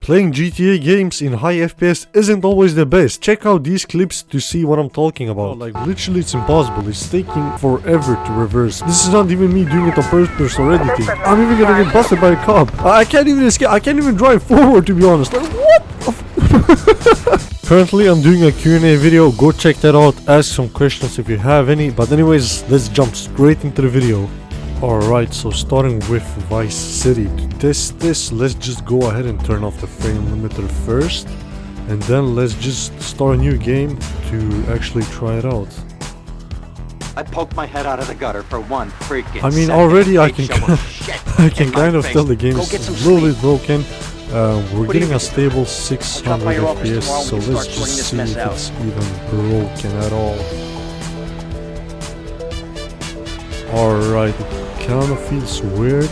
Playing GTA games in high FPS isn't always the best. Check out these clips to see what I'm talking about. Like literally it's impossible. It's taking forever to reverse. This is not even me doing it on purpose or anything. I'm even gonna get busted by a cop. I can't even escape. I can't even drive forward, to be honest. Like what? Currently I'm doing a Q&A video. Go check that out. Ask some questions if you have any. But anyways, let's jump straight into the video. Alright, so starting with Vice City. To test this, let's just go ahead and turn off the frame limiter first. And then let's just start a new game to actually try it out. I poked my head out of the gutter for one freaking I mean, second. already I can I can in kind my of face. tell the game Go is get some a little sleep. bit broken. We're What do getting you a stable 600 by your office FPS, tomorrow so when you let's start sorting just this see mess if out. it's even broken at all. Alright, it kind of feels weird.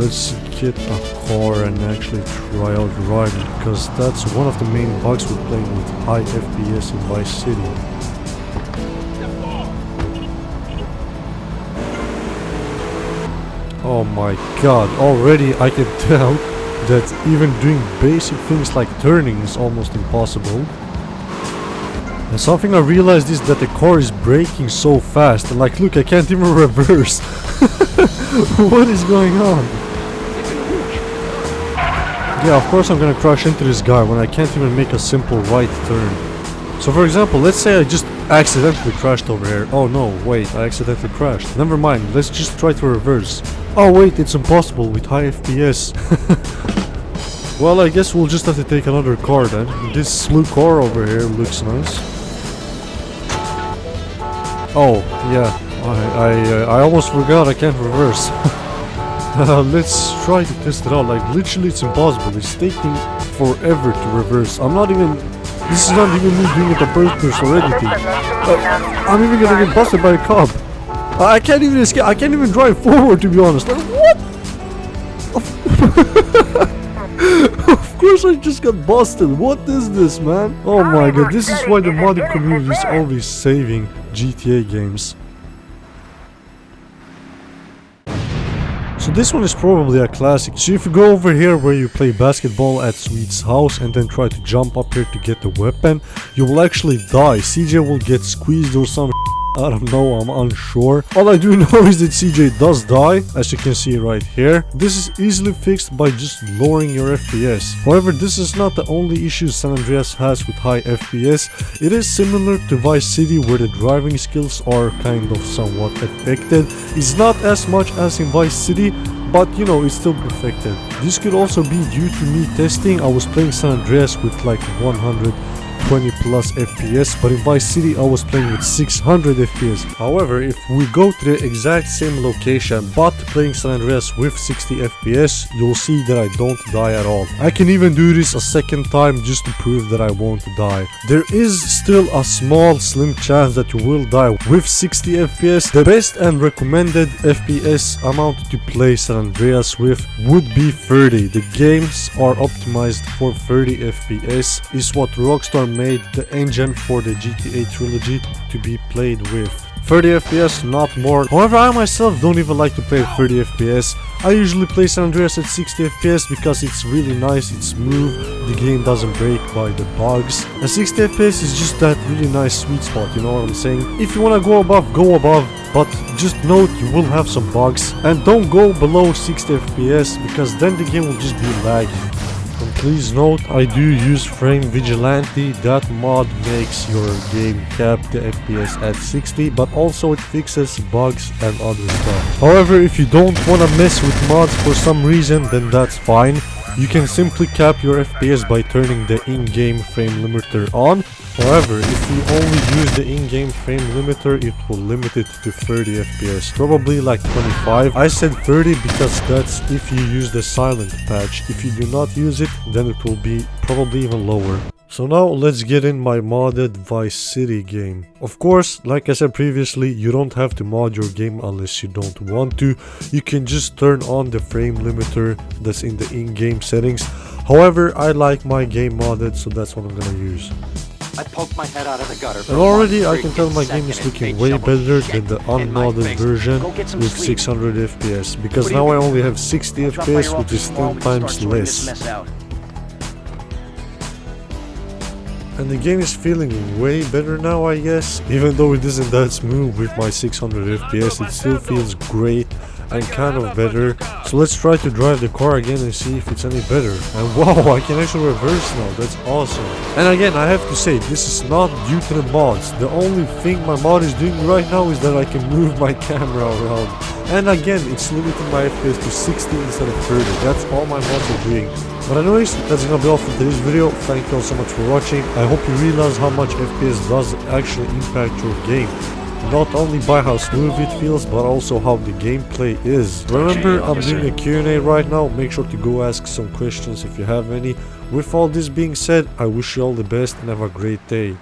Let's get a car and actually try out driving, because that's one of the main bugs with playing with high FPS in Vice City. Oh my god, already I can tell that even doing basic things like turning is almost impossible. And something I realized is that the car is braking so fast, and like look, I can't even reverse. What is going on? Yeah, of course I'm gonna crash into this guy when I can't even make a simple right turn. So for example, let's say I just accidentally crashed over here. Oh no, wait, I accidentally crashed. Never mind, let's just try to reverse. Oh wait, it's impossible with high FPS. Well, I guess we'll just have to take another car then. This blue car over here looks nice. Oh, yeah, I almost forgot I can't reverse. Let's try to test it out. Like literally it's impossible. It's taking forever to reverse. This is not even me doing it on purpose or anything. I'm even gonna get busted by a cop. I can't even escape. I can't even drive forward, to be honest. Like what? Of course I just got busted. What is this, man? Oh my god, this is why the modding community is always saving GTA games. So this one is probably a classic. So if you go over here where you play basketball at Sweet's house and then try to jump up here to get the weapon, you will actually die. CJ will get squeezed or some I don't know, I'm unsure. All I do know is that CJ does die, as you can see right here. This is easily fixed by just lowering your FPS. However, this is not the only issue San Andreas has with high FPS. It is similar to Vice City, where the driving skills are kind of somewhat affected. It's not as much as in Vice City, but you know, it's still affected. This could also be due to me testing. I was playing San Andreas with like 120 plus FPS, but in Vice City I was playing with 600 FPS. However, if we go to the exact same location but playing San Andreas with 60 FPS, you'll see that I don't die at all. I can even do this a second time just to prove that I won't die. There is still a small slim chance that you will die with 60 FPS. The best and recommended FPS amount to play San Andreas with would be 30. The games are optimized for 30 FPS, is what Rockstar made the engine for the GTA Trilogy to be played with. 30 FPS, not more. However, I myself don't even like to play at 30 FPS. I usually play San Andreas at 60 FPS because it's really nice, it's smooth, the game doesn't break by the bugs. And 60 FPS is just that really nice sweet spot, you know what I'm saying? If you wanna go above, but just note you will have some bugs. And don't go below 60 FPS because then the game will just be laggy. And please note, I do use Frame Vigilante. That mod makes your game cap the FPS at 60, but also it fixes bugs and other stuff. However, if you don't want to mess with mods for some reason, then that's fine. You can simply cap your FPS by turning the in-game frame limiter on. However, if you only use the in-game frame limiter, it will limit it to 30 FPS, probably like 25. I said 30 because that's if you use the silent patch. If you do not use it, then it will be probably even lower. So now let's get in my modded Vice City game. Of course, like I said previously, you don't have to mod your game unless you don't want to. You can just turn on the frame limiter that's in the in-game settings. However, I like my game modded, so that's what I'm gonna use. I poked my head out of the gutter for And already one I can tell my game is freaking looking second way and paid better shovel than the shit in my unmodded face. version Go get some with sleep. 600 FPS, because What do now you I do? only have 60 Drop by FPS, your which is office tomorrow 10 when you start times sorting this less. mess out. And the game is feeling way better now, I guess. Even though it isn't that smooth with my 600 FPS, it still feels great and kind of better. So let's try to drive the car again and see if it's any better. And wow, I can actually reverse now, that's awesome. And again, I have to say, this is not due to the mods. The only thing my mod is doing right now is that I can move my camera around. And again, it's limiting my FPS to 60 instead of 30. That's all my mods are doing. But anyways, that's gonna be all for today's video. Thank you all so much for watching. I hope you realize how much FPS does actually impact your game. Not only by how smooth it feels, but also how the gameplay is. Remember, I'm doing a Q&A right now. Make sure to go ask some questions if you have any. With all this being said, I wish you all the best and have a great day.